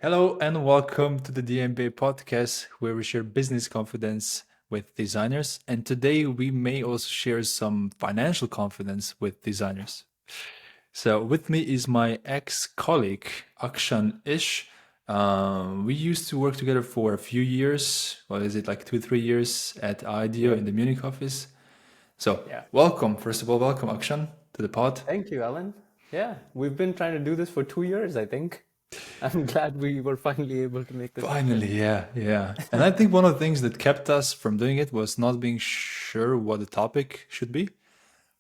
Hello and welcome to the DMBA podcast where we share business confidence with designers. And today we may also share some financial confidence with designers. So with me is my ex-colleague Akshan Ish. We used to work together for a few years. What is it, like 2, 3 years at IDEO Yeah, in the Munich office? So yeah. welcome, first of all, welcome Akshan to the pod. Thank you, Alan. Yeah, we've been trying to do this for 2 years, I think. I'm glad we were finally able to make this happen. Finally, yeah, yeah. And I think one of the things that kept us from doing it was not being sure what the topic should be.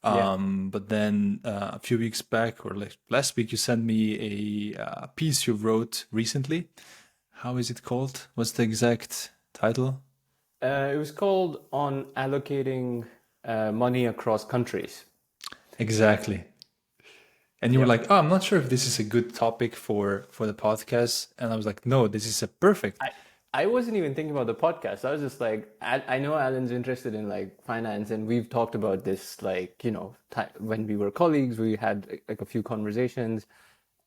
Yeah. But then a few weeks back, or like last week, you sent me a piece you wrote recently. How is it called? What's the exact title? It was called On Allocating Money Across Countries. Exactly. And you were Yep. like, "Oh, I'm not sure if this is a good topic for the podcast." And I was like, "No, this is a perfect." I, I wasn't even thinking about the podcast. I was just like, I know Alan's interested in like finance, and we've talked about this like, when we were colleagues, we had like a few conversations.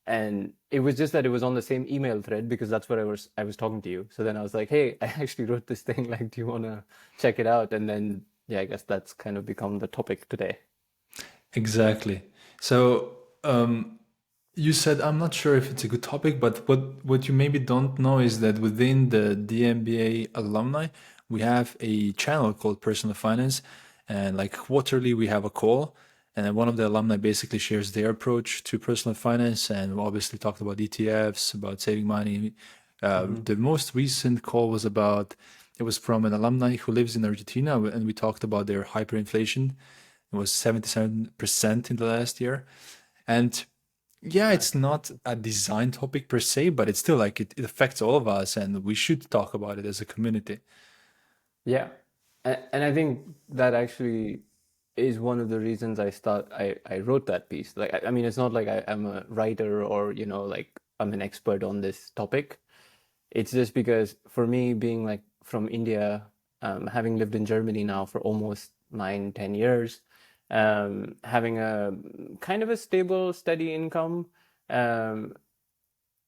And it was just that it was on the same email thread because that's what I was talking to you. So then I was like, hey, I actually wrote this thing. Like, do you want to check it out? And then, yeah, I guess that's kind of become the topic today. Exactly. So you said I'm not sure if it's a good topic, but what you maybe don't know is that within the DMBA alumni, we have a channel called Personal Finance, and like quarterly we have a call, and then one of the alumni basically shares their approach to personal finance, and we obviously talked about ETFs, about saving money. Hmm. The most recent call was about it was from an alumni who lives in Argentina, and we talked about their hyperinflation. It was 77% in the last year. And yeah, it's Nice. not a design topic per se, but it's still like it affects all of us and we should talk about it as a community. Yeah. And I think that actually is one of the reasons I wrote that piece. Like, I mean, it's not like I'm a writer or, like I'm an expert on this topic. It's just because for me, being like from India, having lived in Germany now for almost 9, 10 years, having a kind of a stable, steady income, um,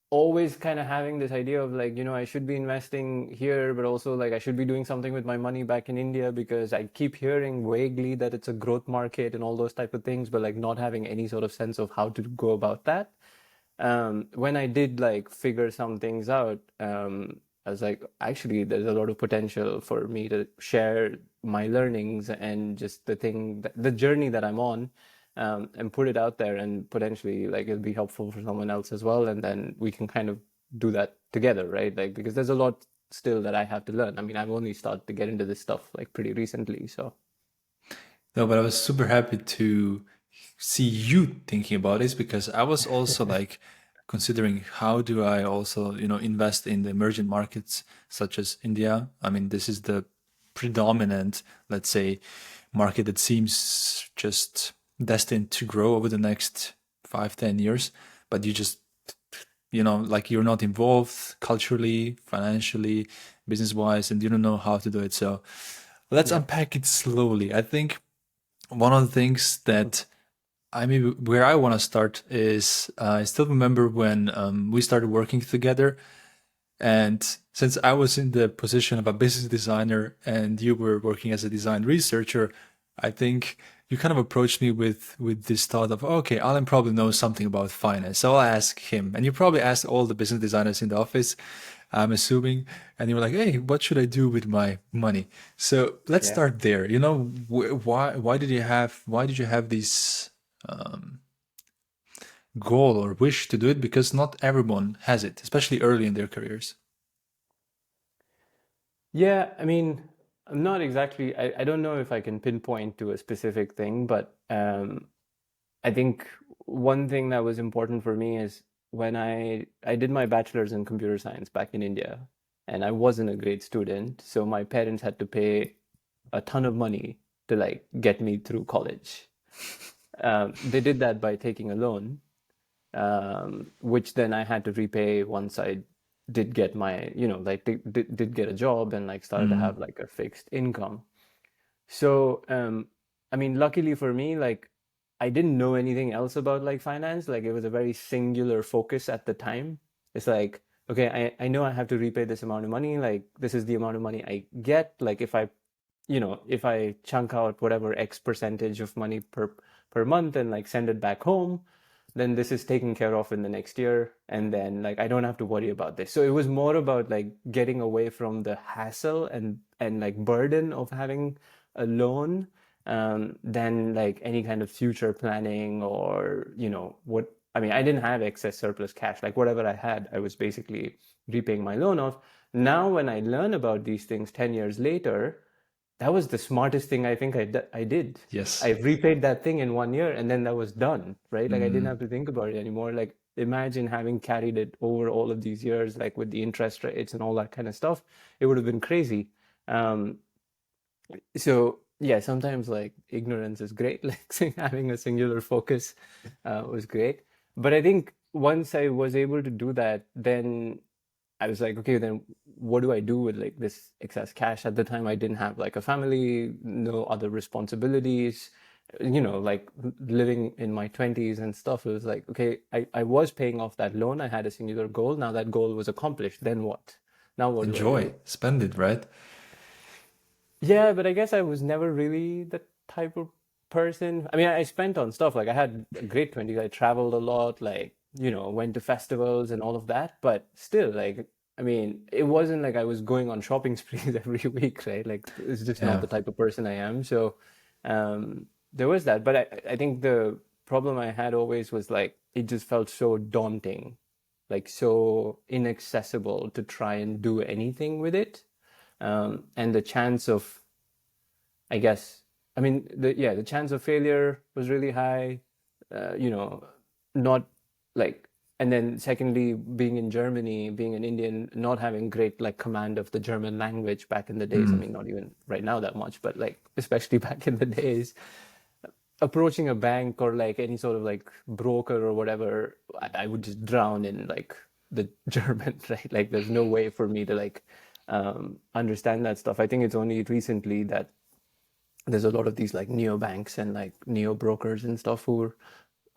always kind of having this idea of like, I should be investing here, but also like I should be doing something with my money back in India because I keep hearing vaguely that it's a growth market and all those type of things, but like not having any sort of sense of how to go about that. When I did like figure some things out, I was like, actually, there's a lot of potential for me to share my learnings and just the journey that I'm on, and put it out there, and potentially like it'll be helpful for someone else as well. And then we can kind of do that together, right? Like, because there's a lot still that I have to learn. I mean, I've only started to get into this stuff like pretty recently, so No, but I was super happy to see you thinking about this because I was also like considering how do I also, invest in the emerging markets such as India. I mean, this is the predominant, let's say, market that seems just destined to grow over the next 5, 10 years. But you just, like you're not involved culturally, financially, business wise, and you don't know how to do it. So let's yeah. unpack it slowly. I think one of the things that I mean, where I want to start is I still remember when we started working together. And since I was in the position of a business designer and you were working as a design researcher, I think you kind of approached me with this thought of, okay, Alan probably knows something about finance, so I'll ask him. And you probably asked all the business designers in the office, I'm assuming, and you were like, hey, what should I do with my money? So let's Yeah. start there. Why did you have this goal or wish to do it? Because not everyone has it, especially early in their careers. Yeah, I mean, I'm not exactly, I don't know if I can pinpoint to a specific thing, but I think one thing that was important for me is when I did my bachelor's in computer science back in India, and I wasn't a great student, so my parents had to pay a ton of money to like get me through college. They did that by taking a loan, which then I had to repay once I did get my, like did get a job and like started to have Mm, like a fixed income. So, I mean, luckily for me, like I didn't know anything else about like finance. Like it was a very singular focus at the time. It's like okay, I know I have to repay this amount of money. Like this is the amount of money I get. Like if I chunk out whatever X percentage of money per month and like send it back home, then this is taken care of in the next year, and then like I don't have to worry about this. So it was more about like getting away from the hassle and like burden of having a loan, than like any kind of future planning or what. I mean, I didn't have excess surplus cash. Like whatever I had, I was basically repaying my loan off. Now, when I learn about these things 10 years later, that was the smartest thing I think I did. I Yes. repaid that thing in 1 year and then that was done, right? Like I didn't Mm, have to think about it anymore. Like imagine having carried it over all of these years, like with the interest rates and all that kind of stuff, it would have been crazy. Um, so yeah, sometimes like ignorance is great. Like having a singular focus was great. But I think once I was able to do that, then I was like, okay, then what do I do with like this excess cash? At the time, I didn't have like a family, no other responsibilities, like living in my 20s and stuff. It was like, okay, I was paying off that loan. I had a singular goal. Now that goal was accomplished. Then what? Now what do I enjoy, do? spend it, right? Yeah, but I guess I was never really the type of person. I mean, I spent on stuff. Like I had a great 20s. I traveled a lot, like, went to festivals and all of that. But still, like, I mean, it wasn't like I was going on shopping sprees every week, right? Like it's just not Yeah. the type of person I am. So there was that. But I think the problem I had always was like it just felt so daunting, like so inaccessible to try and do anything with it. And the chance of, I guess, I mean, the chance of failure was really high. You know, not like, and then secondly, being in Germany, being an Indian, not having great like command of the German language back in the days. I Mm. mean, not even right now that much, but like especially back in the days, approaching a bank or like any sort of like broker or whatever, I would just drown in like the German, right? Like there's no way for me to like understand that stuff. I think it's only recently that there's a lot of these like neo banks and like neo brokers and stuff who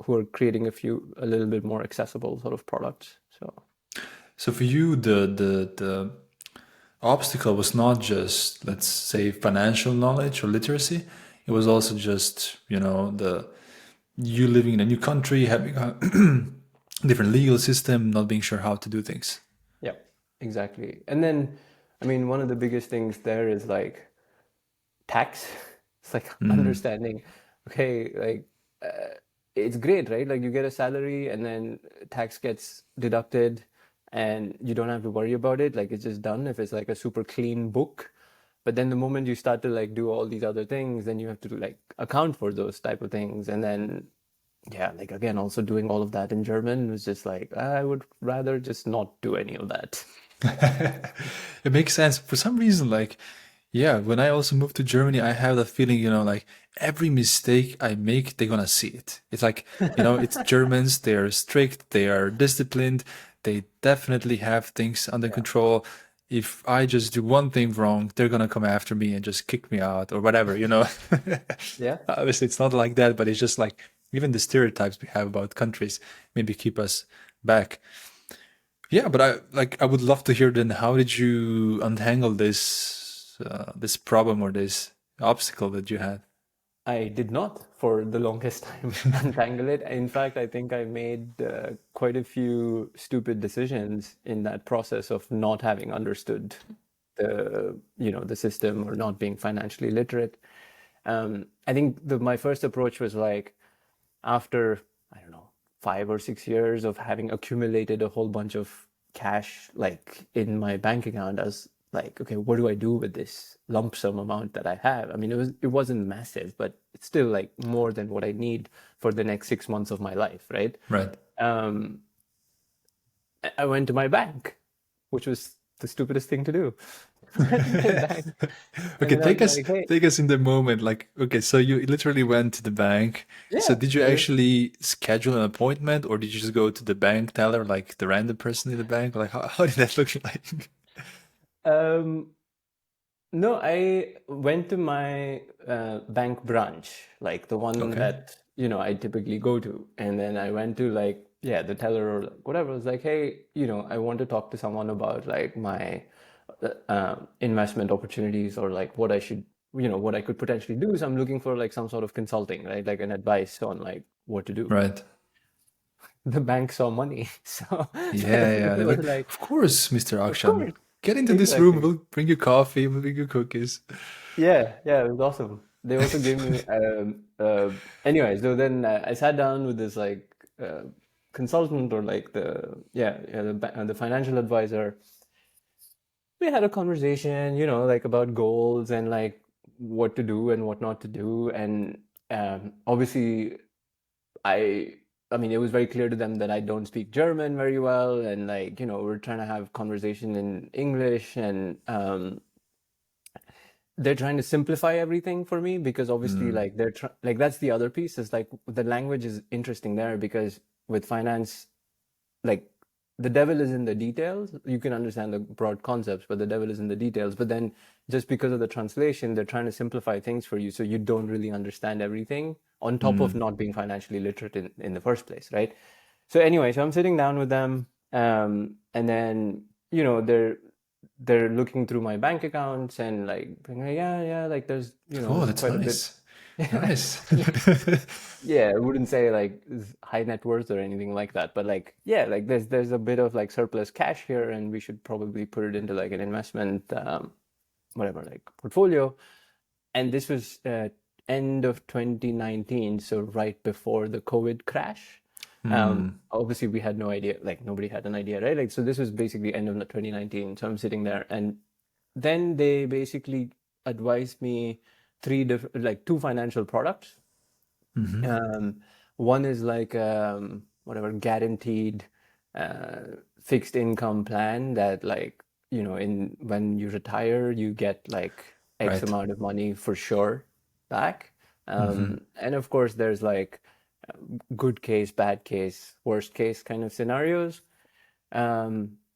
are creating a little bit more accessible sort of products. So So for you, the obstacle was not just, let's say, financial knowledge or literacy. It was also just, the you living in a new country, having a different legal system, not being sure how to do things. yeah, exactly. And then I mean one of the biggest things there is like tax. It's like Mm, understanding, okay, like it's great, right? Like you get a salary and then tax gets deducted and you don't have to worry about it. Like it's just done if it's like a super clean book. But then the moment you start to like do all these other things, then you have to like account for those type of things. And then yeah, like again, also doing all of that in German was just like I would rather just not do any of that. it makes sense for some reason. Like, yeah, when I also moved to Germany, I have that feeling, like every mistake I make, they're gonna see it. It's like, it's Germans, they are strict, they are disciplined, they definitely have things under Yeah. control. If I just do one thing wrong, they're gonna come after me and just kick me out or whatever, Yeah. Obviously, it's not like that, but it's just like even the stereotypes we have about countries maybe keep us back. Yeah, but I would love to hear then how did you untangle this problem or this obstacle that you had? I did not for the longest time untangle it. In fact, I think I made quite a few stupid decisions in that process of not having understood the system or not being financially literate. I think my first approach was like after, I don't know, 5 or 6 years of having accumulated a whole bunch of cash like in my bank account, I was like, okay, what do I do with this lump sum amount that I have? I mean, it wasn't massive, but it's still like more than what I need for the next 6 months of my life, right? Right. Um, I went to my bank, which was the stupidest thing to do. I went to my bank, and Okay, then I was like, hey, take us in the moment. Like, okay, so you literally went to the bank. So yeah, did you actually schedule an appointment or did you just go to the bank teller, like the random person in the bank? Like how did that look like? um, no, I went to my bank branch, like the one Okay. that I typically go to, and then I went to like yeah, the teller or like whatever was like, hey, I want to talk to someone about like my investment opportunities or like what I should, what I could potentially do. So I'm looking for like some sort of consulting, right? Like an advice on like what to do. Right. The bank saw money, so Yeah, yeah. they They're were like, like, of course, Mr. of Akshan, course, get into this room. exactly. We'll bring you coffee. We'll bring you cookies. Yeah, yeah, it was awesome. They also gave me anyway, so then I sat down with this like consultant or like the financial advisor. We had a conversation, like about goals and like what to do and what not to do. And obviously, I I mean, it was very clear to them that I don't speak German very well, and like, we're trying to have conversation in English, and they're trying to simplify everything for me because obviously Mm, like like that's the other piece is like the language is interesting there because with finance like the devil is in the details. You can understand the broad concepts, but the devil is in the details. But then just because of the translation, they're trying to simplify things for you so you don't really understand everything on top of mm, not being financially literate in the first place, right? So anyway, so I'm sitting down with them, and then they're looking through my bank accounts and like being like, yeah, yeah, like there's oh, that's quite a bit. nice. Nice. Yeah, I wouldn't say like high net worth or anything like that, but like yeah, like there's a bit of like surplus cash here, and we should probably put it into like an investment, whatever, like portfolio. And this was end of 2019, so right before the COVID crash. Hmm. Obviously, we had no idea, like nobody had an idea, right? Like so, this was basically end of 2019. So I'm sitting there, and then they basically advised me three different, like two financial products. Hmm. Um, One is like whatever guaranteed uh, fixed income plan that like in when you retire you get like X Right. amount of money for sure back. Hmm. And of course there's like good case, bad case, worst case kind of scenarios.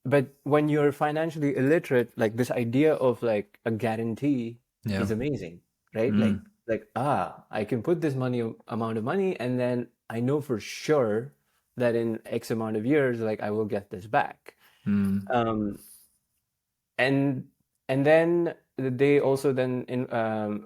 But when you're financially illiterate, like this idea of like a guarantee Yeah. is amazing, right? Mm. Like I can put this money amount of money, and then I know for sure that in X amount of years, like I will get this back. Mm. Um, and and then they also then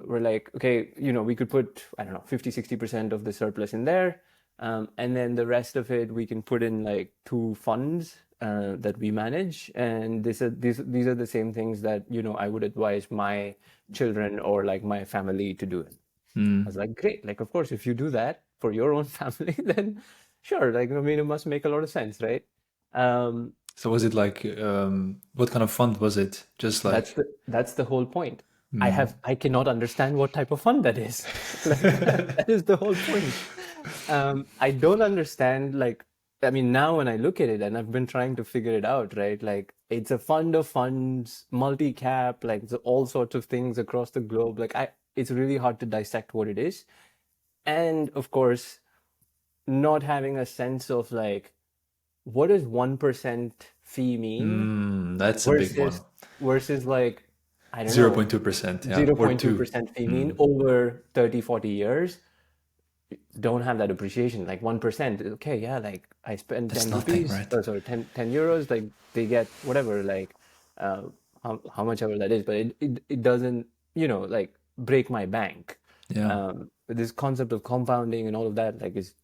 were like, okay, we could put, I don't know, 50-60% of the surplus in there, and then the rest of it we can put in like two funds that we manage, and these are the same things that I would advise my children or like my family to do. I was Mm. like, great, like of course if you do that for your own family, then sure, like I mean it must make a lot of sense, right? um, So was it like what kind of fund was it? Just like that's the whole point. mm. I cannot understand what type of fund that is. Like that is the whole point. I don't understand like I mean now when I look at it and I've been trying to figure it out, right? Like it's a fund of funds, multi-cap, like it's all sorts of things across the globe. Like I it's really hard to dissect what it is. And of course, not having a sense of like what does 1% fee mean That's a big one. versus like I don't know 0.2%, yeah, or 2. 0.2% fee mean over 30-40 years. Don't have that appreciation like 1%. Okay, yeah, like I spend That's 10 nothing, rupees right? or sorry, 10 euros, like they get whatever, like uh how much ever that is, but it doesn't like break my bank. Yeah. But this concept of compounding and all of that like is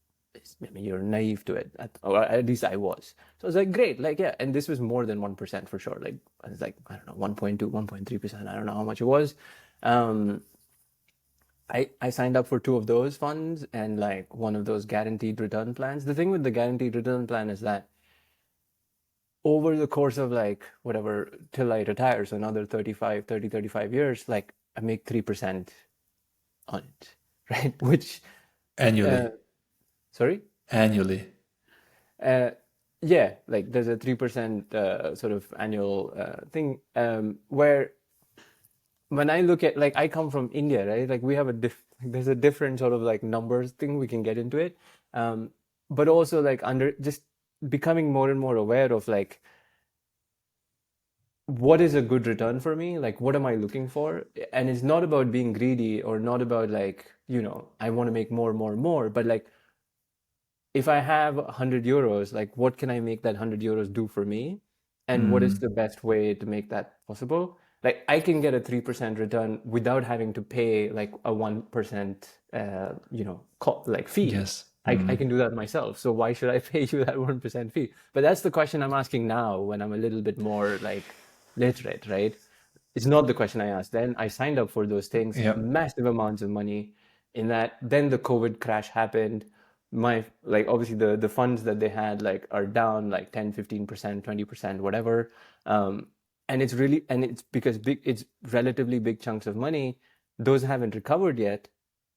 I mean you're naive to it, or at least I was. So I was like great, like yeah, and this was more than 1% for sure. Like it's like I don't know 1.2 1.3%, I don't know how much it was. um I signed up for two of those funds and like one of those guaranteed return plans. The thing with the guaranteed return plan is that over the course of like whatever till I retire, so another 35 years, like I make 3% on it, right? Which, uh, Annually. sorry? Annually. Uh, yeah, like there's a 3% sort of annual thing where when I look at like I come from India, right? Like we have there's a different sort of like numbers thing we can get into it, um, but also like under just becoming more and more aware of like what is a good return for me, like what am I looking for, and it's not about being greedy or not about like I want to make more, more, more, but like if I have 100 euros, like what can I make that 100 euros do for me? And what is Mm, the best way to make that possible? Like I can get a 3% return without having to pay like a 1%, like fee. yes. I can do that myself. So why should I pay you that 1% fee? But that's the question I'm asking now when I'm a little bit more like literate, right? It's not the question I asked then. I signed up for those things, Yeah. massive amounts of money in that. Then the COVID crash happened. My like obviously the funds that they had like are down like 10, 15%, 20%, whatever. Um, and it's because it's relatively big chunks of money. Those haven't recovered yet.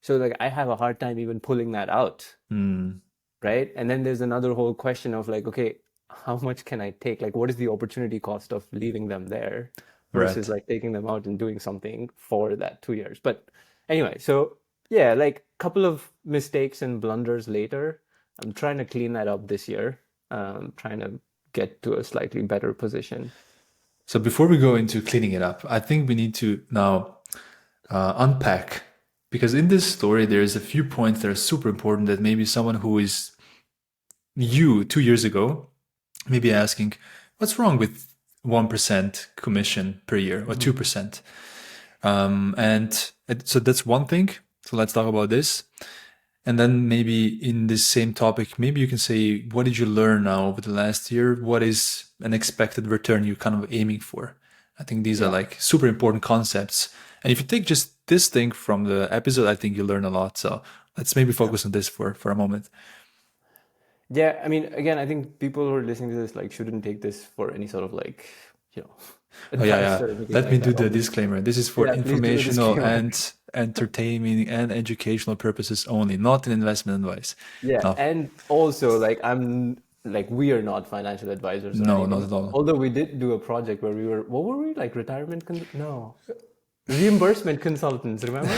So like I have a hard time even pulling that out, Mm, right? And then there's another whole question of like, okay, how much can I take? Like, what is the opportunity cost of leaving them there versus right. like taking them out and doing something for that 2 years? But anyway, so yeah, like couple of mistakes and blunders later, I'm trying to clean that up this year. Trying to get to a slightly better position. So before we go into cleaning it up, I think we need to now unpack because in this story there's a few points that are super important that maybe someone who is you 2 years ago may be asking, what's wrong with 1% commission per year or Mhm. 2%? And so that's one thing. So let's talk about this. And then maybe in this same topic, maybe you can say, what did you learn now over the last year? What is an expected return you're kind of aiming for? I think these are Yeah. like super important concepts. And if you take just this thing from the episode, I think you learn a lot. So let's maybe Yeah. focus on this for a moment. Yeah, I mean, again, I think people who are listening to this like shouldn't take this for any sort of like, you know, Oh yeah, advice yeah. or anything Let me like do that, the obviously. disclaimer. This is for Yeah, please do the informational disclaimer. and entertaining and educational purposes only, not an investment advice. Yeah, No, and also like I'm like we are not financial advisors or no, not anything. at all. Although we did do a project where we were, what were we like no, reimbursement consultants, remember?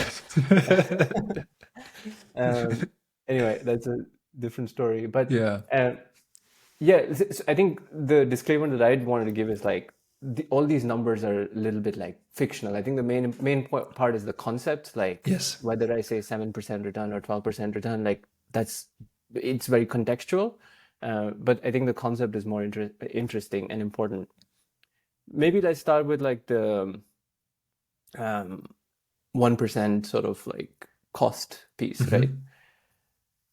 Um, anyway, that's a different story. But Yeah. uh, yeah, I think the disclaimer that I wanted to give is like all these numbers are a little bit like fictional. I think the main part is the concept, like Yes. whether I say 7% return or 12% return, like that's it's very contextual. But I think the concept is more interesting and important. Maybe let's start with like the um, 1% sort of like cost piece, right? Hmm.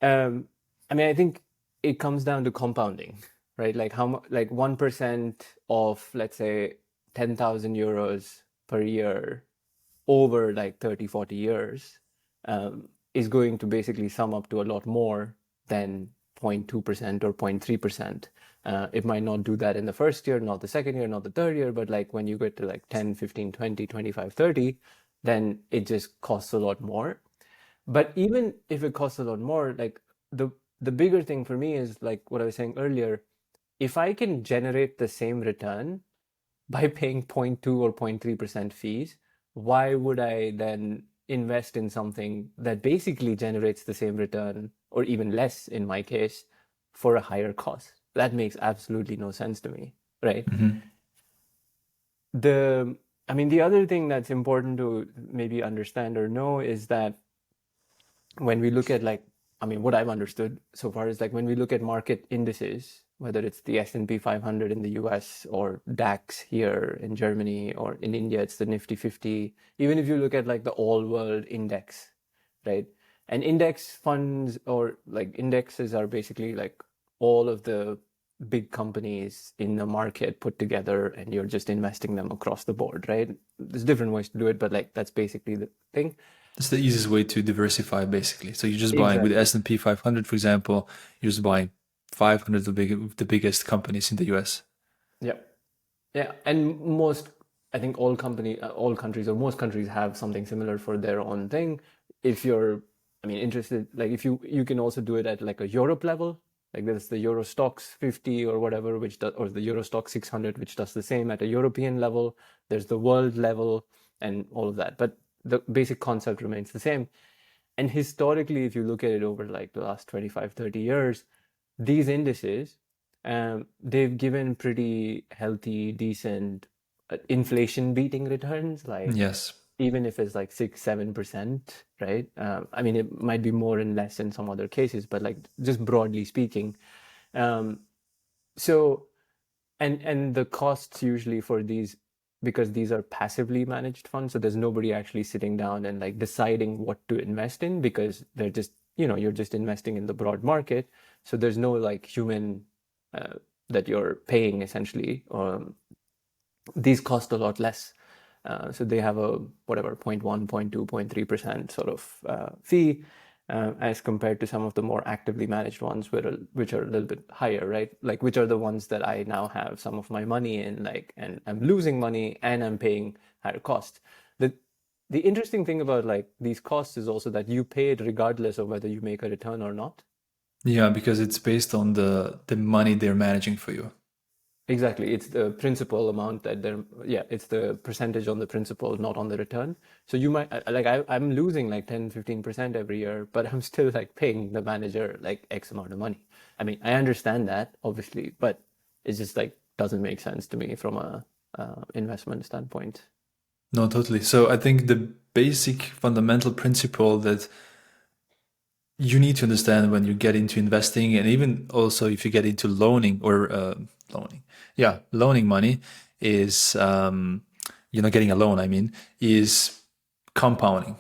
Um, I mean, I think it comes down to compounding, right? Like how much, like 1% of, let's say, 10,000 euros per year over like 30, 40 years is going to basically sum up to a lot more than 0.2% or 0.3%. It might not do that in the first year, not the second year, not the third year, but like when you get to like 10, 15, 20, 25, 30, then it just costs a lot more. But even if it costs a lot more, like the the bigger thing for me is like what I was saying earlier, if I can generate the same return by paying 0.2 or 0.3% fees, why would I then invest in something that basically generates the same return or even less in my case for a higher cost? That makes absolutely no sense to me, right? Hmm. The I mean, the other thing that's important to maybe understand or know is that when we look at like, I mean, what I've understood so far is like when we look at market indices, whether it's the S&P 500 in the US or DAX here in Germany or in India, it's the Nifty 50. Even if you look at like the all world index, right? And index funds or like indexes are basically like all of the big companies in the market put together and you're just investing them across the board, right? There's different ways to do it, but like that's basically the thing. That's the easiest way to diversify, basically. So you're just buying with Exactly. S&P 500, for example, you're just buying 500 of the biggest companies in the US. Yeah. Yeah, and I think all countries, or most countries have something similar for their own thing. If you're, I mean, interested, like if you can also do it at like a Europe level, like there's the Euro Stox 50 or whatever, or the Euro Stock 600, which does the same at a European level. There's the world level and all of that, but the basic concept remains the same. And historically, if you look at it over like the last 25, 30 years, these indices, they've given pretty healthy, decent inflation beating returns. Like Yes. even if it's like 6-7%, right? I mean, it might be more and less in some other cases, but like just broadly speaking. Um, so and the costs usually for these, because these are passively managed funds, so there's nobody actually sitting down and like deciding what to invest in, because they're just, you're just investing in the broad market. So there's no like human uh, that you're paying essentially. These cost a lot less. So they have a whatever 0.1, 0.2, 0.3% sort of fee, as compared to some of the more actively managed ones, which are a little bit higher, right? Like which are the ones that I now have some of my money in, like, and I'm losing money and I'm paying higher cost. The the interesting thing about like these costs is also that you pay it regardless of whether you make a return or not. Yeah, because it's based on the money they're managing for you. Exactly. It's the principal amount that they're, yeah, it's the percentage on the principal, not on the return. So you might, like, I'm losing like 10-15% every year, but I'm still like paying the manager like X amount of money. I mean, I understand that, obviously, but it just like doesn't make sense to me from a investment standpoint. No, totally. So I think the basic fundamental principle that you need to understand when you get into investing, and even also if you get into loaning or loaning, yeah, loaning money, is getting a loan. I mean, is compounding,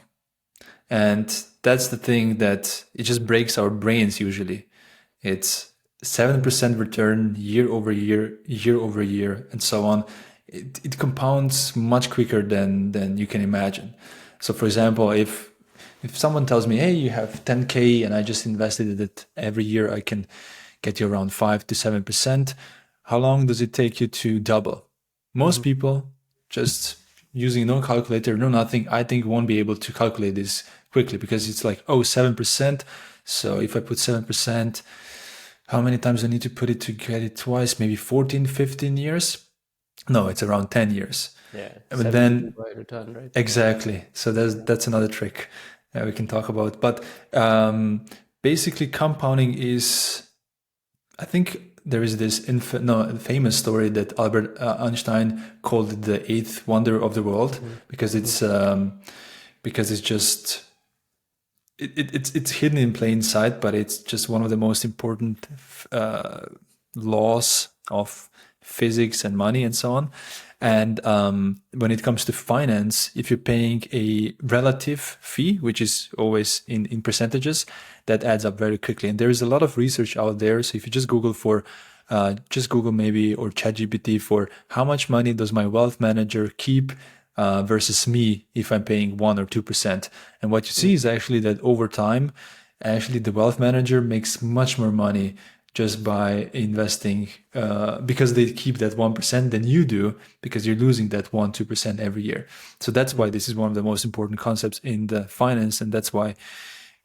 and that's the thing that it just breaks our brains usually. It's 7% return year over year, year over year, and so on. It compounds much quicker than you can imagine. So, for example, if someone tells me, "Hey, you have 10K and I just invested it every year, I can get you around 5 to 7%." How long does it take you to double? Most Hmm. people just using no calculator, no nothing, I think won't be able to calculate this quickly because it's like, oh, 7%. So if I put 7%, how many times I need to put it to get it twice? Maybe 14, 15 years? No, it's around 10 years. Yeah, But 72 then by return, right? exactly. So that's another trick we can talk about. But basically, compounding is, I think there is this famous story that Albert Einstein called it the eighth wonder of the world Hmm. because Hmm. it's just it's hidden in plain sight, but it's just one of the most important uh, laws of physics and money and so on. And when it comes to finance, if you're paying a relative fee, which is always in percentages, that adds up very quickly. And there is a lot of research out there. So if you just Google maybe or ChatGPT for how much money does my wealth manager keep versus me if I'm paying 1 or 2%. And what you see is actually that over time, actually the wealth manager makes much more money just by investing because they keep that 1% than you do because you're losing that 1 2% every year. So that's why this is one of the most important concepts in the finance, and that's why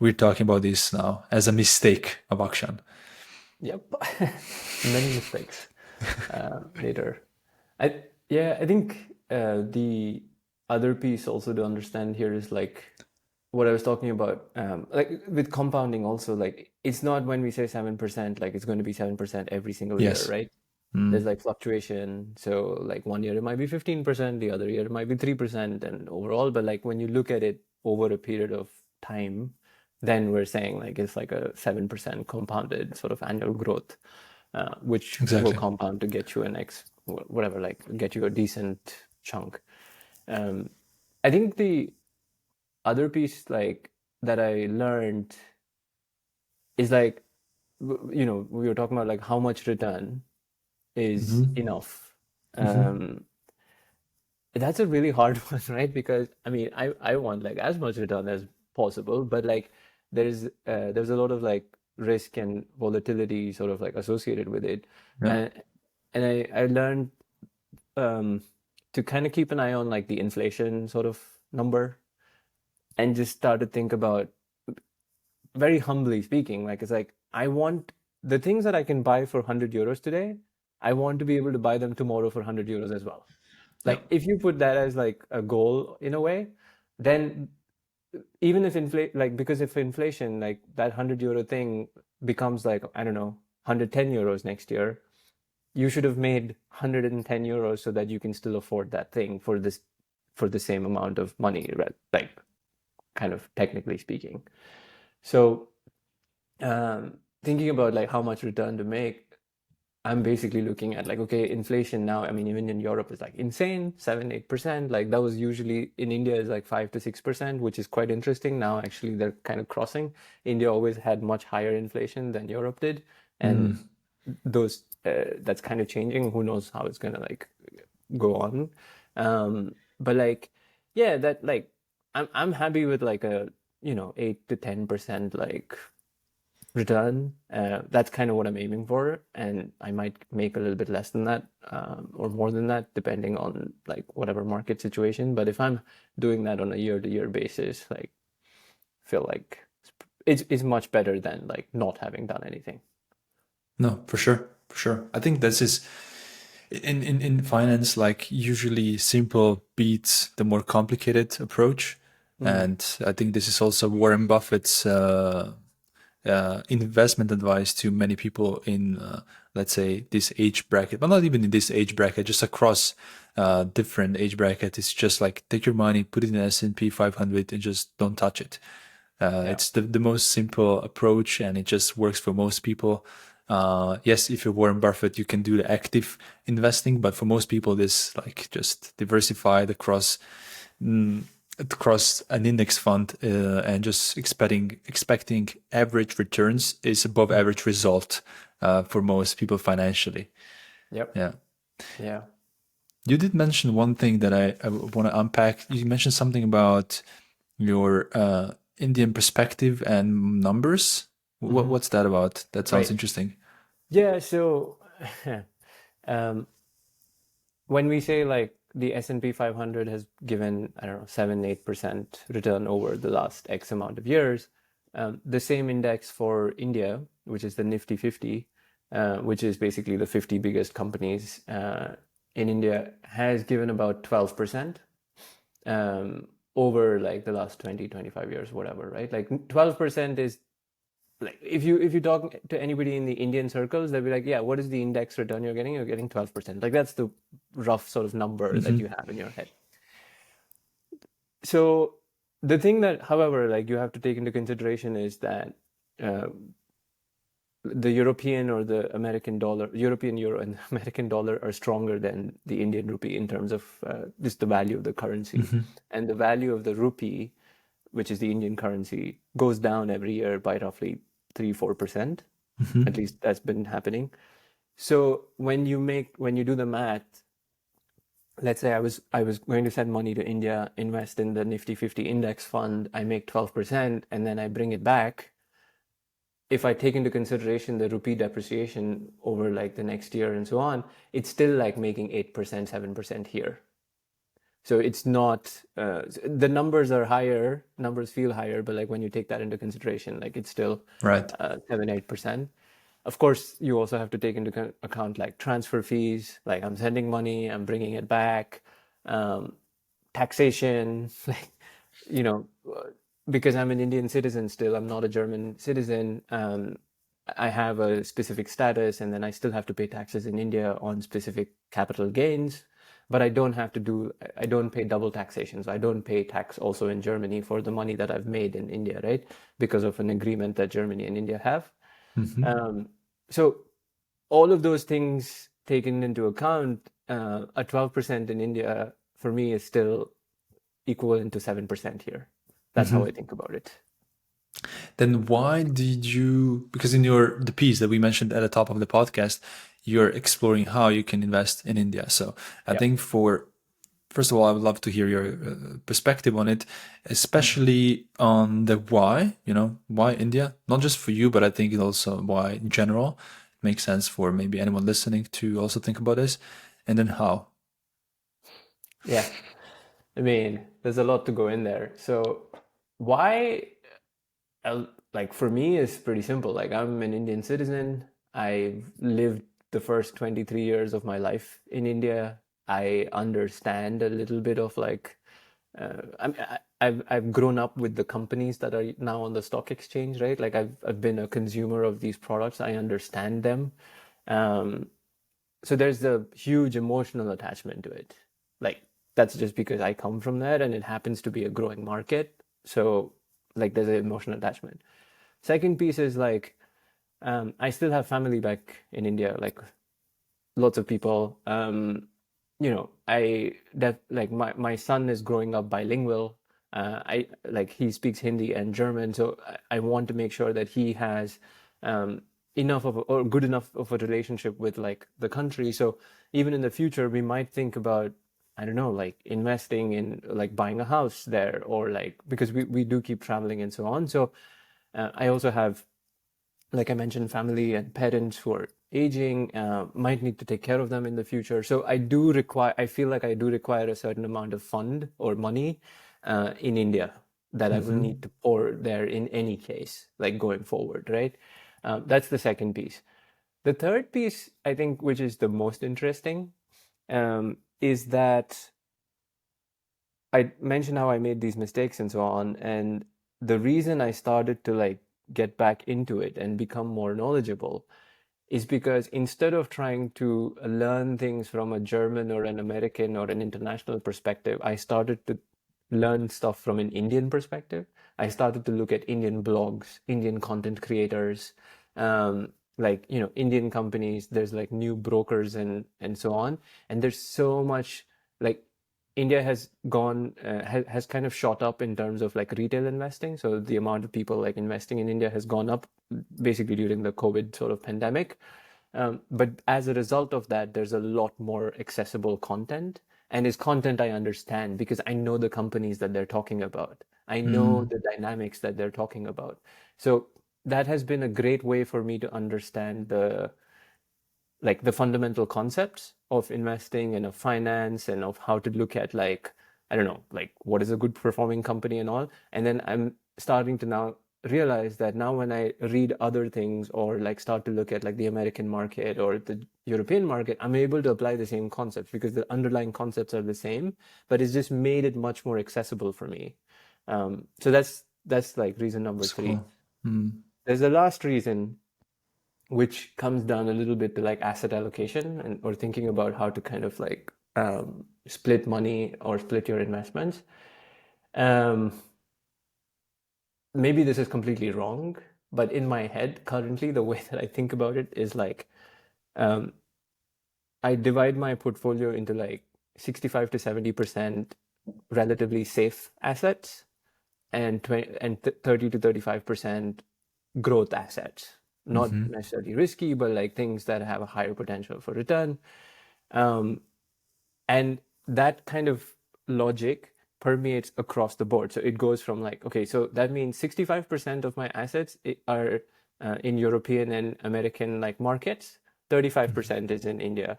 we're talking about this now as a mistake of Akshan. Yep. Many mistakes later. I think the other piece also to understand here is like what I was talking about, like with compounding also, like it's not when we say 7%, like it's going to be 7% every single year, Yes. right? There's Mm, like fluctuation. So like one year it might be 15%, the other year it might be 3% and overall, but like when you look at it over a period of time, then we're saying like it's like a 7% compounded sort of annual growth, which will exactly. compound to get you an whatever, like get you a decent chunk. Um, I think the other piece like that I learned is like we were talking about like how much return is Hmm. enough. Hmm. Um, that's a really hard one, right? Because I mean, I want like as much return as possible, but like there's a lot of like risk and volatility sort of like associated with it, Yeah. and I learned um, to kind of keep an eye on like the inflation sort of number and just start to think about, very humbly speaking, like it's like I want the things that I can buy for 100 euros today, I want to be able to buy them tomorrow for 100 euros as well. Yeah. Like if you put that as like a goal in a way, then even if because if inflation, like that 100 euro thing becomes like, I don't know, 110 euros next year, you should have made 110 euros so that you can still afford that thing for this for the same amount of money, right? Like kind of technically speaking. So thinking about like how much return to make, I'm basically looking at like, okay, inflation now, I mean, even in Europe is like insane, 7, 8%. Like that was usually in India is like 5 to 6%, which is quite interesting. Now actually they're kind of crossing. India always had much higher inflation than Europe did. And Mm. those that's kind of changing. Who knows how it's gonna like go on. But like, yeah, that like I'm happy with like a 8 to 10% like return. That's kind of what I'm aiming for, and I might make a little bit less than that, or more than that, depending on like whatever market situation. But if I'm doing that on a year-to-year basis, like feel like it's much better than like not having done anything. No, for sure, for sure. I think this is in finance, like usually simple beats the more complicated approach, Mm. and I think this is also Warren Buffett's investment advice to many people in, let's say, this age bracket, but not even in this age bracket, just across different age bracket. It's just like take your money, put it in S&P 500, and just don't touch it. Yeah. It's the most simple approach, and it just works for most people. Yes, if you're Warren Buffett, you can do the active investing, but for most people, this like just diversified across an index fund and just expecting average returns is above average result for most people financially. Yep. Yeah. Yeah. You did mention one thing that I want to unpack. You mentioned something about your Indian perspective and numbers. Hmm. What's that about? That sounds Right. interesting. Yeah. So, um, when we say like the S&P 500 has given, I don't know, 7, 8% return over the last X amount of years, the same index for India, which is the Nifty 50, which is basically the 50 biggest companies in India, has given about 12% over like the last 20, 25 years, whatever, right? Like 12% is like if you talk to anybody in the Indian circles, they'll be like, yeah, what is the index return you're getting? You're getting 12%. Like that's the rough sort of number that you Hmm. have in your head. So the thing that, however, like you have to take into consideration is that uh, the European or the American dollar, European euro and American dollar are stronger than the Indian rupee in terms of just the value of the currency. Hmm. And the value of the rupee, which is the Indian currency, goes down every year by roughly 3, 4%. At Hmm. least that's been happening. So when you do the math, let's say I was going to send money to India, invest in the Nifty 50 index fund, I make 12%, and then I bring it back. If I take into consideration the rupee depreciation over like the next year and so on, it's still like making 8%, 7% here. So it's not the numbers are higher, numbers feel higher, but like when you take that into consideration, like it's still Right. 7, 8%. Of course, you also have to take into account like transfer fees, like I'm sending money, I'm bringing it back, um, taxation, like, you know, because I'm an Indian citizen still, I'm not a German citizen. I have a specific status, and then I still have to pay taxes in India on specific capital gains. But I don't pay double taxation. So I don't pay tax also in Germany for the money that I've made in India, right? Because of an agreement that Germany and India have. Hmm. Um, so all of those things taken into account, a 12% in India for me is still equivalent to 7% here. That's how I Hmm. think about it. Then why did you, because in the piece that we mentioned at the top of the podcast, you're exploring how you can invest in India. So I Yeah. think for first of all, I would love to hear your perspective on it, especially on the why, why India, not just for you, but I think it also why in general. It makes sense for maybe anyone listening to also think about this. And then how. Yeah. I mean, there's a lot to go in there. So why, like for me, is pretty simple. Like I'm an Indian citizen. I've lived the first 23 years of my life in India. I understand a little bit of like, I've grown up with the companies that are now on the stock exchange, right? Like I've been a consumer of these products. I understand them. Um, so there's a huge emotional attachment to it. Like that's just because I come from there and it happens to be a growing market. So like there's an emotional attachment. Second piece is like I still have family back in India, like lots of people. I that like my son is growing up bilingual. I like he speaks Hindi and German, so I want to make sure that he has um, enough of or good enough of a relationship with like the country. So even in the future, we might think about, I don't know, like investing in like buying a house there, or like because we do keep traveling and so on. So I also have, like I mentioned, family and parents who are aging, might need to take care of them in the future. So I feel like I do require a certain amount of fund or money in India that I will Mm-hmm. need to pour there in any case, like going forward, right? That's the second piece. The third piece, I think, which is the most interesting, is that I mentioned how I made these mistakes and so on. And the reason I started to like get back into it and become more knowledgeable is because instead of trying to learn things from a German or an American or an international perspective, I started to learn stuff from an Indian perspective. I started to look at Indian blogs, Indian content creators, like Indian companies. There's like new brokers and so on, and there's so much like India has kind of shot up in terms of like retail investing. So the amount of people like investing in India has gone up basically during the COVID sort of pandemic. But as a result of that, there's a lot more accessible content. And it's content I understand because I know the companies that they're talking about. I know Mm. the dynamics that they're talking about. So that has been a great way for me to understand the fundamental concepts of investing and of finance and of how to look at like, I don't know, like what is a good performing company and all. And then I'm starting to now realize that now when I read other things or like start to look at like the American market or the European market, I'm able to apply the same concepts because the underlying concepts are the same, but it's just made it much more accessible for me. So that's like reason number That's three. cool. Mm. There's the last reason, which comes down a little bit to like asset allocation and or thinking about how to kind of like split money or split your investments. Um, Maybe this is completely wrong, but in my head currently, the way that I think about it is like um, I divide my portfolio into like 65 to 70% relatively safe assets and 30 to 35% growth assets. Not Mm-hmm. necessarily risky, but like things that have a higher potential for return. Um, and that kind of logic permeates across the board. So it goes from like, okay, so that means 65% of my assets are in European and American like markets, 35% is in India.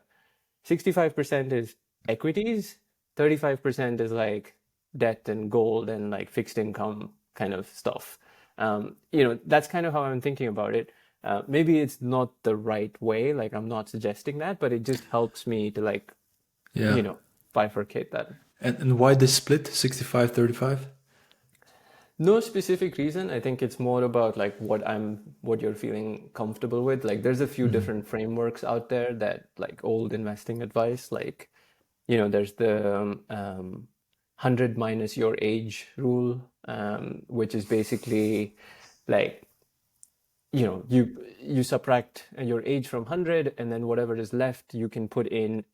65% is equities, 35% is like debt and gold and like fixed income kind of stuff. That's kind of how I'm thinking about it. Maybe it's not the right way, like I'm not suggesting that, but it just helps me to like, Yeah. you know, bifurcate that. And why this split 65-35? No specific reason. I think it's more about like what you're feeling comfortable with. Like there's a few Mm-hmm. different frameworks out there that like old investing advice, like there's the 100 minus your age rule, which is basically like, you subtract your age from 100, and then whatever is left, you can put in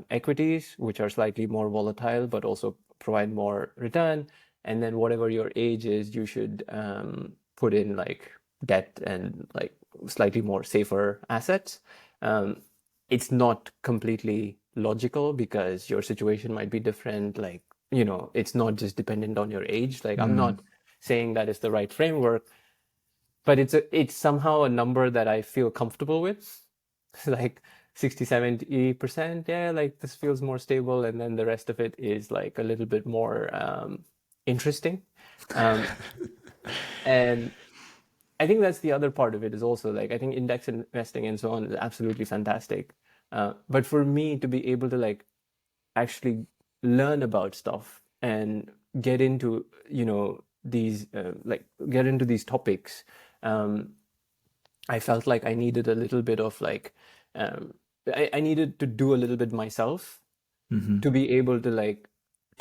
equities, which are slightly more volatile, but also provide more return. And then whatever your age is, you should put in like debt and like slightly more safer assets. Um, it's not completely logical because your situation might be different. Like, it's not just dependent on your age. Like, I'm Mm. not saying that is the right framework, but it's somehow a number that I feel comfortable with. Like 60, 70%. Yeah, like this feels more stable. And then the rest of it is like a little bit more interesting. Um, and I think that's the other part of it is also like I think index investing and so on is absolutely fantastic. But for me to be able to like actually learn about stuff and get into these get into these topics, um, I felt like I needed a little bit of like um, I needed to do a little bit myself Mm-hmm. to be able to like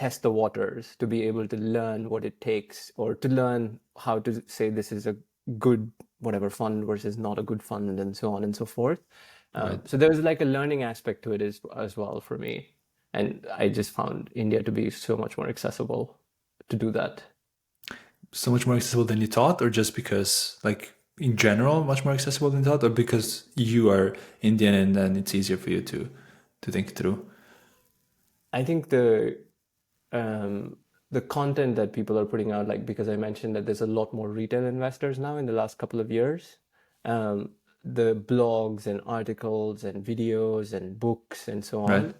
test the waters, to be able to learn what it takes, or to learn how to say this is a good whatever fund versus not a good fund, and so on and so forth. Right. So there was like a learning aspect to it as well for me, and I just found India to be so much more accessible to do that. So much more accessible than you thought, or just because, like, in general, much more accessible than you thought, or because you are Indian and then it's easier for you to think through? I think um, the content that people are putting out, like because I mentioned that there's a lot more retail investors now in the last couple of years, um, the blogs and articles and videos and books and so Right. on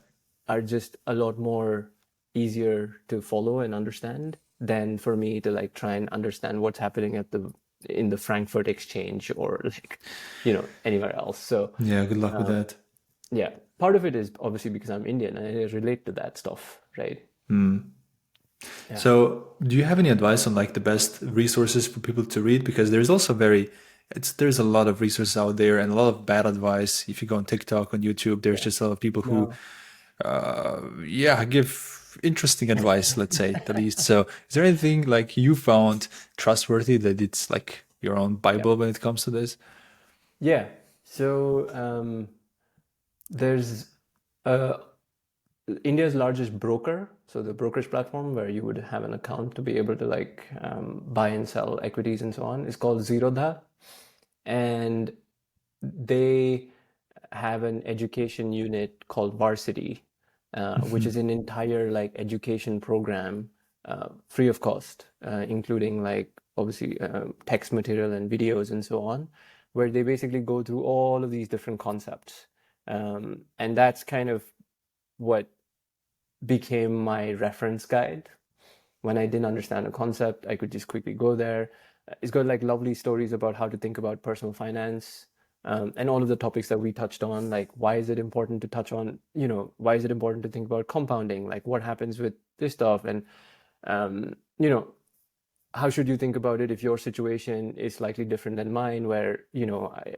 are just a lot more easier to follow and understand than for me to like try and understand what's happening at the in the Frankfurt Exchange or like anywhere else. So Yeah. Good luck with um, that. yeah, part of it is obviously because I'm Indian and I relate to that stuff, right? Yeah. So, do you have any advice on like the best resources for people to read? Because there's also there's a lot of resources out there and a lot of bad advice. If you go on TikTok, on YouTube, there's Yeah. just a lot of people who, No. yeah, give interesting advice, let's say at the least. So, is there anything like you found trustworthy that it's like your own Yeah. Bible when it comes to this? Yeah. So there's uh, India's largest broker, so the brokerage platform where you would have an account to be able to like buy and sell equities and so on, is called Zerodha, and they have an education unit called Varsity, which is an entire like education program, free of cost, including like obviously text material and videos and so on, where they basically go through all of these different concepts. And that's kind of what became my reference guide. When I didn't understand a concept, I could just quickly go there. It's got like lovely stories about how to think about personal finance, and all of the topics that we touched on. Like, why is it important to touch on, why is it important to think about compounding? Like, what happens with this stuff? And, um, you know, how should you think about it if your situation is slightly different than mine, where,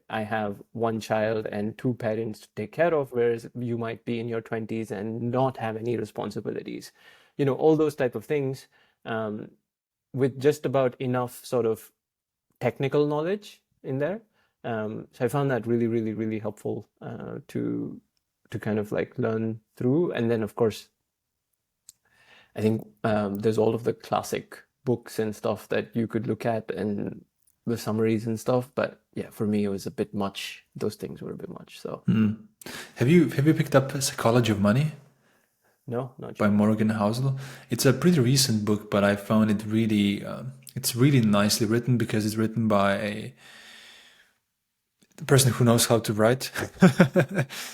I have one child and two parents to take care of, whereas you might be in your 20s and not have any responsibilities, all those type of things, um, with just about enough sort of technical knowledge in there. So I found that really, really, really helpful to kind of like learn through. And then, of course, I think there's all of the classic books and stuff that you could look at and the summaries and stuff. But yeah, for me, it was a bit much. Those things were a bit much. So Have you picked up Psychology of Money no, not by yet. Morgan Housel? It's a pretty recent book, but I found it really it's really nicely written because it's written by a person who knows how to write.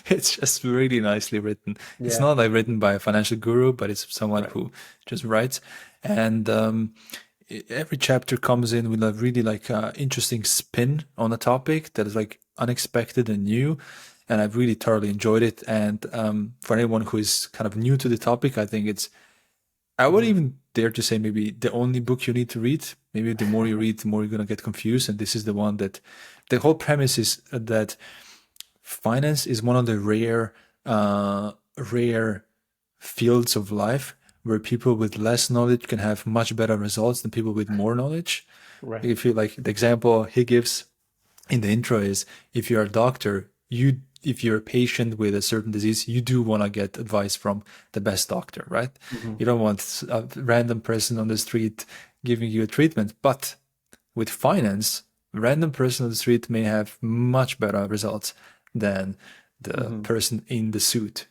It's just really nicely written. It's Yeah, not like written by a financial guru, but it's someone right. who just writes. And every chapter comes in with a really like interesting spin on a topic that is like unexpected and new. And I've really thoroughly enjoyed it. And for anyone who is kind of new to the topic, I think I would Hmm. even dare to say maybe the only book you need to read. Maybe the more you read, the more you're going to get confused. And this is the one that the whole premise is that finance is one of the rare fields of life where people with less knowledge can have much better results than people with more knowledge. Right. If you like the example he gives in the intro is if you're a doctor, if you're a patient with a certain disease, you do want to get advice from the best doctor, right? Hmm. You don't want a random person on the street giving you a treatment. But with finance, a random person on the street may have much better results than the Hmm. person in the suit.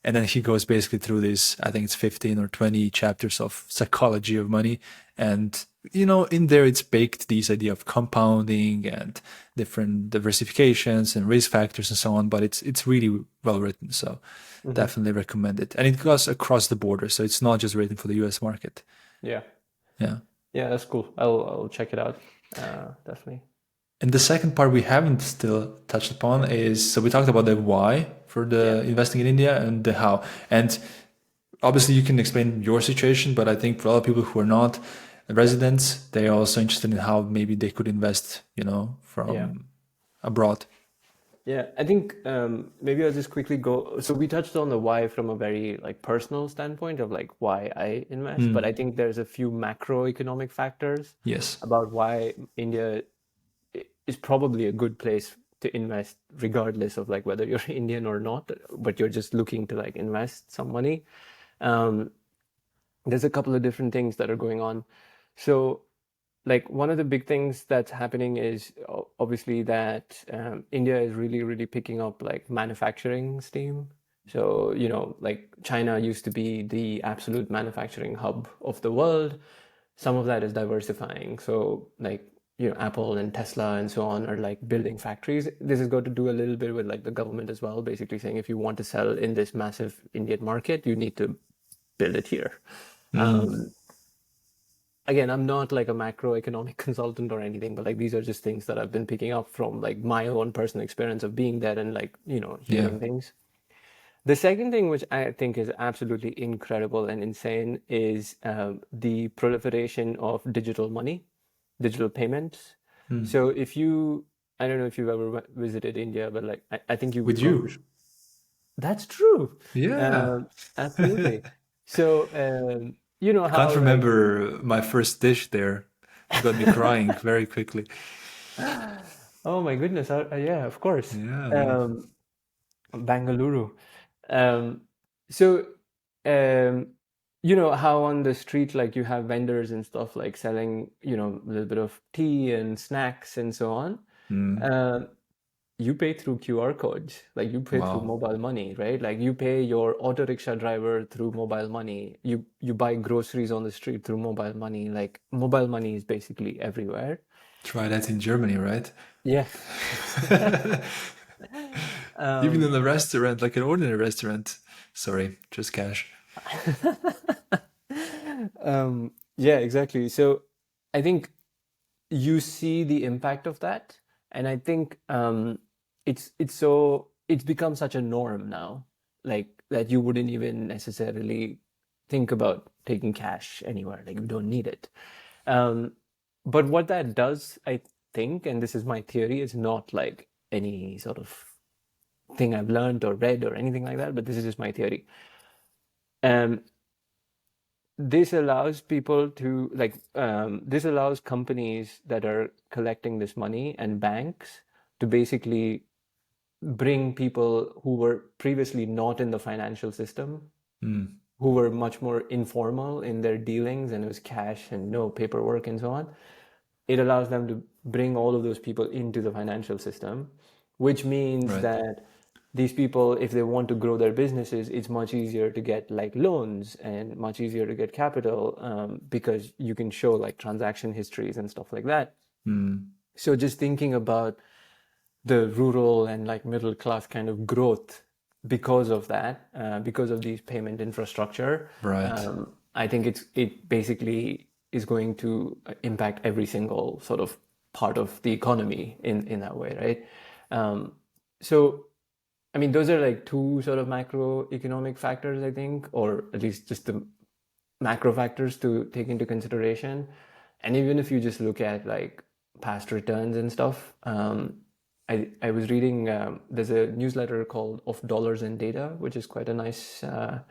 And then he goes basically through this, I think it's 15 or 20 chapters of psychology of money. And, in there it's baked this idea of compounding and different diversifications and risk factors and so on. But it's really well written. So Hmm. definitely recommend it. And it goes across the border. So it's not just written for the US market. Yeah. Yeah. Yeah, that's cool. I'll check it out. Definitely. And the second part we haven't still touched upon is so we talked about the why for Yeah. the investing in India and the how. And obviously you can explain your situation, but I think for a lot of people who are not residents, they're also interested in how maybe they could invest, Yeah. from abroad. Yeah, I think maybe I'll just quickly go. So we touched on the why from a very like personal standpoint of like why I invest, but I Mm, think there's a few macroeconomic factors yes. about why India is probably a good place to invest, regardless of like whether you're Indian or not, but you're just looking to like invest some money. Um, there's a couple of different things that are going on. So like one of the big things that's happening is obviously that India is really, really picking up like manufacturing steam. So, like China used to be the absolute manufacturing hub of the world. Some of that is diversifying. So, like, Apple and Tesla and so on are like building factories. This has got to do a little bit with like the government as well, basically saying if you want to sell in this massive Indian market, you need to build it here. Mm, Um, Again, I'm not like a macroeconomic consultant or anything, but like these are just things that I've been picking up from like my own personal experience of being there and like, yeah. hearing things. The second thing, which I think is absolutely incredible and insane, is the proliferation of digital money, digital payments. Mm. So I don't know if you've ever visited India, but like I think you With probably you. should. That's true. Yeah. Absolutely. So, you know I can't how like remember my first dish there. You got me crying very quickly. oh my goodness. Yeah, of course. Yeah, yeah. Um, Bangalore. Um, so, um, you know how on the street, like you have vendors and stuff like selling, a little bit of tea and snacks and so on. Mm, Um, you pay through QR codes, like you pay through wow. mobile money, right? Like you pay your auto rickshaw driver through mobile money. You buy groceries on the street through mobile money. Like mobile money is basically everywhere. Try that in Germany, right? Yeah. Even Um, in a restaurant, like an ordinary restaurant. Sorry, just cash. yeah, exactly. So I think you see the impact of that, and I think it's become such a norm now, like that you wouldn't even necessarily think about taking cash anywhere. Like you don't need it. Um, but what that does, I think, and this is my theory, is not like any sort of thing I've learned or read or anything like that, but this is just my theory. Um, this allows people to like this allows companies that are collecting this money and banks to basically bring people who were previously not in the financial system, Mm, who were much more informal in their dealings and it was cash and no paperwork and so on. It allows them to bring all of those people into the financial system, which means right. that these people, if they want to grow their businesses, it's much easier to get like loans and much easier to get capital because you can show like transaction histories and stuff like that. Mm, So just thinking about the rural and like middle class kind of growth because of that, because of these payment infrastructure. right. I think it basically is going to impact every single sort of part of the economy in that way, right? So I mean, those are like two sort of macroeconomic factors, I think, or at least just the macro factors to take into consideration. And even if you just look at like past returns and stuff, I was reading, there's a newsletter called Of Dollars and Data, which is quite a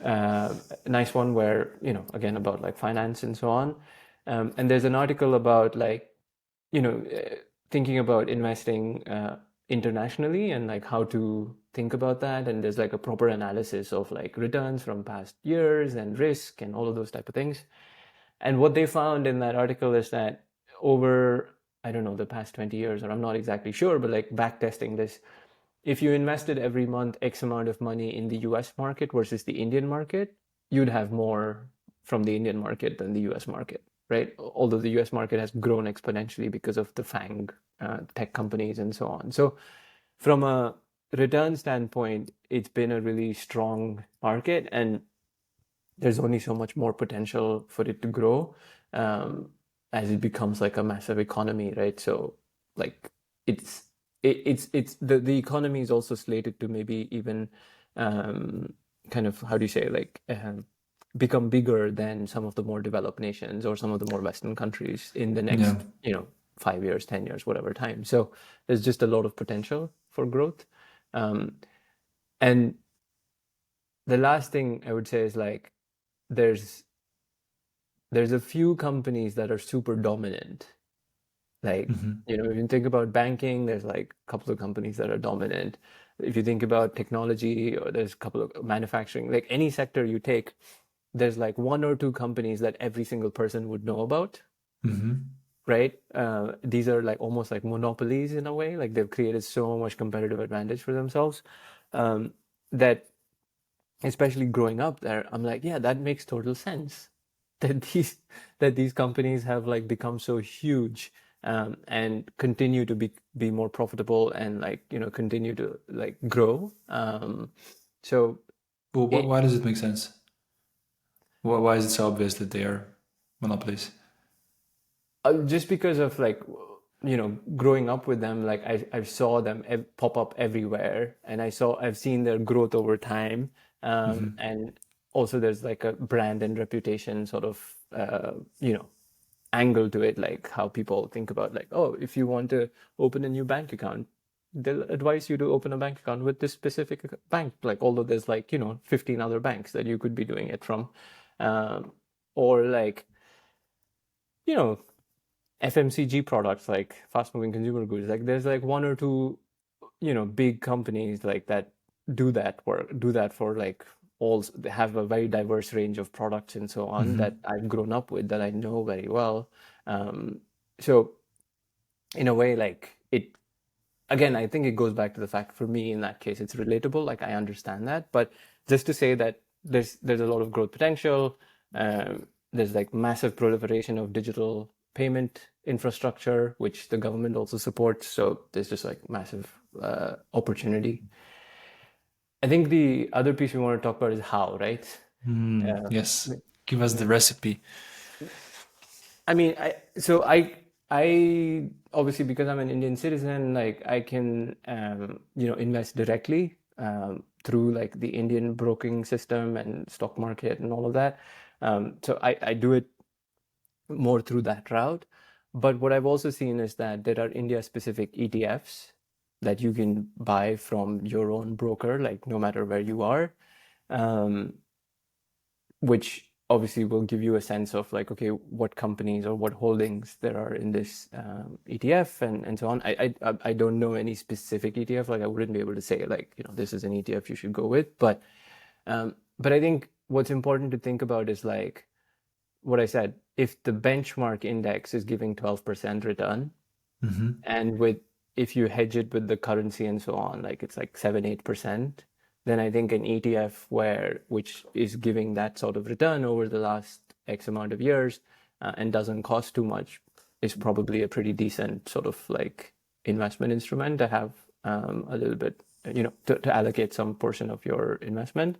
uh, nice one where, again, about like finance and so on. And there's an article about like, you know, thinking about investing internationally and like how to think about that. And there's like a proper analysis of like returns from past years and risk and all of those type of things. And what they found in that article is that over, I don't know, the past 20 years, or I'm not exactly sure, but like back testing this, if you invested every month X amount of money in the US market versus the Indian market, you'd have more from the Indian market than the US market, right? Although the US market has grown exponentially because of the FANG tech companies and so on. So, from a return standpoint, it's been a really strong market, and there's only so much more potential for it to grow um, as it becomes like a massive economy, right? So like it's it's the economy is also slated to maybe even um, kind of how do you say like become bigger than some of the more developed nations or some of the more Western countries in the Yeah. next 5 years, 10 years, whatever time. So there's just a lot of potential for growth. Um, and the last thing I would say is like there's there's a few companies that are super dominant. Like, Hmm. if you think about banking, there's like a couple of companies that are dominant. If you think about technology, or there's a couple of manufacturing, like any sector you take, there's like one or two companies that every single person would know about, Hmm. right? These are like almost like monopolies in a way. Like they've created so much competitive advantage for themselves, that especially growing up there, I'm like, yeah, that makes total sense. That these companies have like become so huge, and continue to be more profitable, and like continue to like grow. So Well, it why does it make sense? Why is it so obvious that they are monopolies? just because of like growing up with them, like I saw them pop up everywhere, and I've seen their growth over time, Hmm. and also there's like a brand and reputation sort of angle to it, like how people think about like, oh, if you want to open a new bank account, they'll advise you to open a bank account with this specific bank, like although there's like 15 other banks that you could be doing it from, um, or like you know FMCG products, like fast moving consumer goods, like there's like one or two big companies like that do that for like all. They have a very diverse range of products and so on that Hmm. I've grown up with, that I know very well. So in a way, like it again, I think it goes back to the fact, for me in that case, it's relatable, like I understand that. But just to say that there's a lot of growth potential. There's like massive proliferation of digital payment infrastructure, which the government also supports, so there's just like massive opportunity. I think the other piece we want to talk about is how, right? Mm, uh, yes. Give us the yeah. recipe. I mean, I obviously, because I'm an Indian citizen, like I can invest directly through like the Indian broking system and stock market and all of that. So I do it more through that route. But what I've also seen is that there are India specific ETFs that you can buy from your own broker, like no matter where you are. Um, which obviously will give you a sense of like, okay, what companies or what holdings there are in this ETF, and so on. I don't know any specific ETF. Like I wouldn't be able to say like, this is an ETF you should go with. But I think what's important to think about is like what I said. If the benchmark index is giving 12% return, Hmm. and with if you hedge it with the currency and so on, like it's like 7-8%, then I think an ETF which is giving that sort of return over the last X amount of years, and doesn't cost too much, is probably a pretty decent sort of like investment instrument to have, a little bit, to allocate some portion of your investment.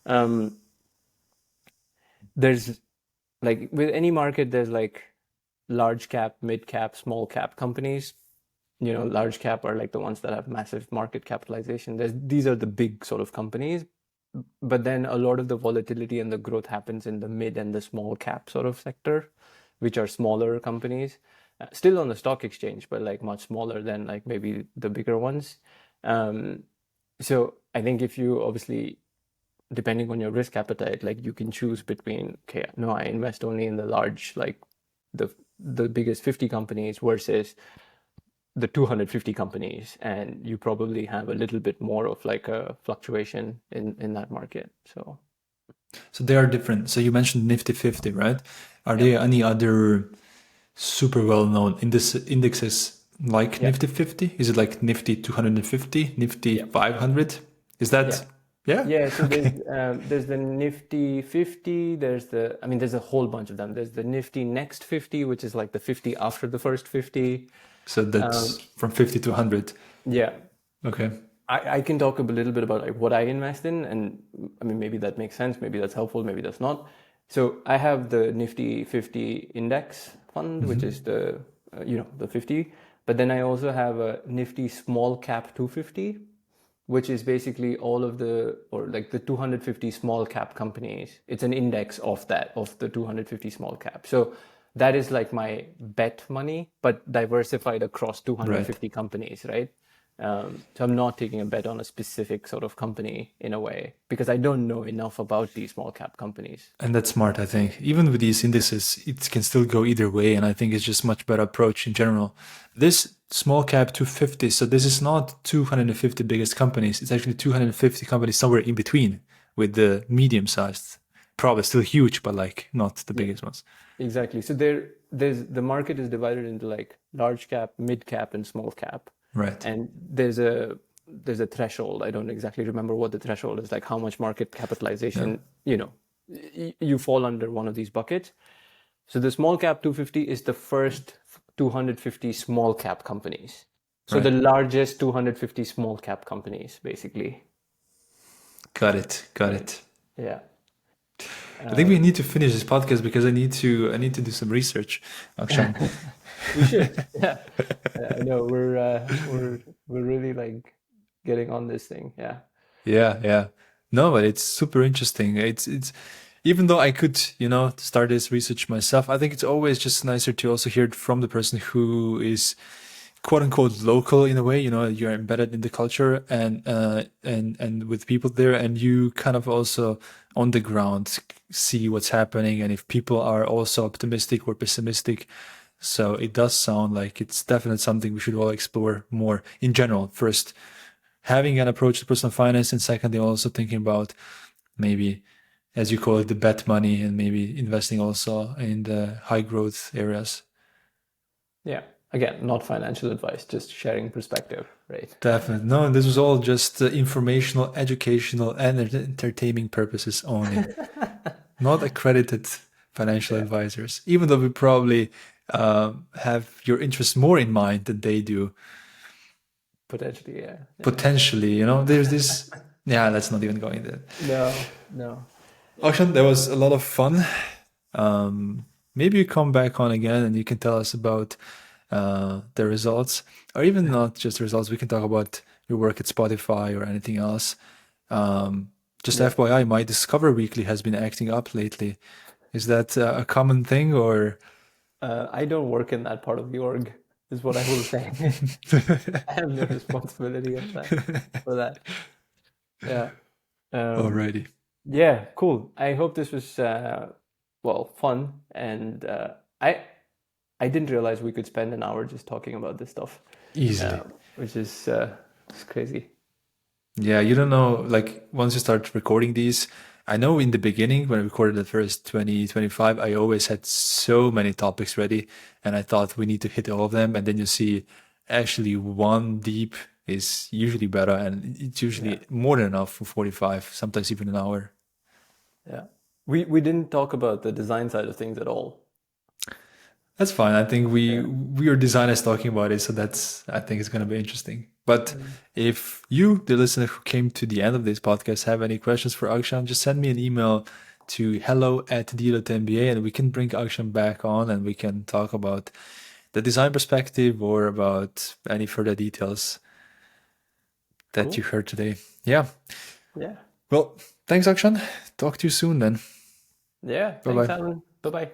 Um, there's like with any market, there's like large cap, mid cap, small cap companies. Large cap are like the ones that have massive market capitalization. These are the big sort of companies, but then a lot of the volatility and the growth happens in the mid and the small cap sort of sector, which are smaller companies, still on the stock exchange, but like much smaller than like maybe the bigger ones. Um, so I think if you obviously, depending on your risk appetite, like you can choose between, okay, no, I invest only in the large, like the biggest 50 companies versus the 250 companies, and you probably have a little bit more of like a fluctuation in that market. So So they are different. So you mentioned Nifty 50, right? Are yeah, there any other super well-known indexes like yeah, Nifty 50? Is it like Nifty 250, Nifty yeah, 500? Is yeah. that, yeah? Yeah, so Okay. there's the Nifty 50, I mean there's a whole bunch of them. There's the Nifty Next 50, which is like the 50 after the first 50. So Um, that's from 50 to 100. yeah, Okay. I can talk a little bit about like what I invest in, and I mean maybe that makes sense, maybe that's helpful, maybe that's not. So I have the Nifty 50 index fund, which is Hmm. the 50, but then I also have a Nifty Small Cap 250, which is basically all of the, or like the 250 small cap companies. It's an index of the 250 small cap. So that is like my bet money, but diversified across Right. 250 companies, right? So I'm not taking a bet on a specific sort of company in a way because I don't know enough about these small cap companies. And that's smart, I think. Even with these indices, it can still go either way, and I think it's just much better approach in general. This small cap 250, so this is not 250 biggest companies. It's actually 250 companies somewhere in between, with the medium sized, probably still huge, but like not the Yeah, biggest ones. exactly. So there's the market is divided into like large cap, mid cap, and small cap, Right. and there's a threshold. I don't exactly remember what the threshold is, like how much market Yeah. capitalization, you fall under one of these buckets. So the small cap 250 is the first 250 small cap companies. So the Right. largest 250 small cap companies, basically. Got it. Got Right. it. Yeah. I think we need to finish this podcast because I need to do some research, Akshan. We should. Yeah. I know we're really like getting on this thing. Yeah. Yeah, yeah. No, but it's super interesting. It's even though I could, start this research myself, I think it's always just nicer to also hear it from the person who is quote unquote local in a way. You're embedded in the culture and with people there, and you kind of also on the ground see what's happening and if people are also optimistic or pessimistic. So it does sound like it's definitely something we should all explore more in general. First, having an approach to personal finance, and secondly, also thinking about maybe, as you call it, the bet money, and maybe investing also in the high growth areas. Yeah. Again, not financial advice, just sharing perspective, right? Definitely. No, this was all just informational, educational, and entertaining purposes only, not accredited financial Yeah. advisors, even though we probably have your interests more in mind than they do. Potentially, yeah. Yeah. Potentially, there's this. Yeah, let's not even go into it. No, no. Yeah. Akshan, that was a lot of fun. Maybe you come back on again and you can tell us about the results, or even not just results. We can talk about your work at Spotify or anything else. Just Yeah. FYI, my Discover Weekly has been acting up lately. Is that a common thing, or? I don't work in that part of the org, is what I will say. I have no responsibility of that for that. Yeah. Um, Alrighty. yeah, cool. I hope this was well, fun, and I didn't realize we could spend an hour just talking about this stuff, Easily. which is it's crazy. Yeah, you don't know, like once you start recording these, I know in the beginning when I recorded the first 20, 25, I always had so many topics ready and I thought we need to hit all of them. And then you see actually one deep is usually better and it's Yeah, usually more than enough for 45, sometimes even an hour. yeah. We didn't talk about the design side of things at all. That's fine. I think we Yeah. we are designers talking about it, so I think it's gonna be interesting. But Mm. if you, the listener who came to the end of this podcast, have any questions for Akshan, just send me an email to hello@d.mba and we can bring Akshan back on and we can talk about the design perspective or about any further details that you Cool. heard today. Yeah. Yeah. Well, thanks, Akshan. Talk to you soon then. Yeah. Bye Thanks, bye. Alan. Bye bye.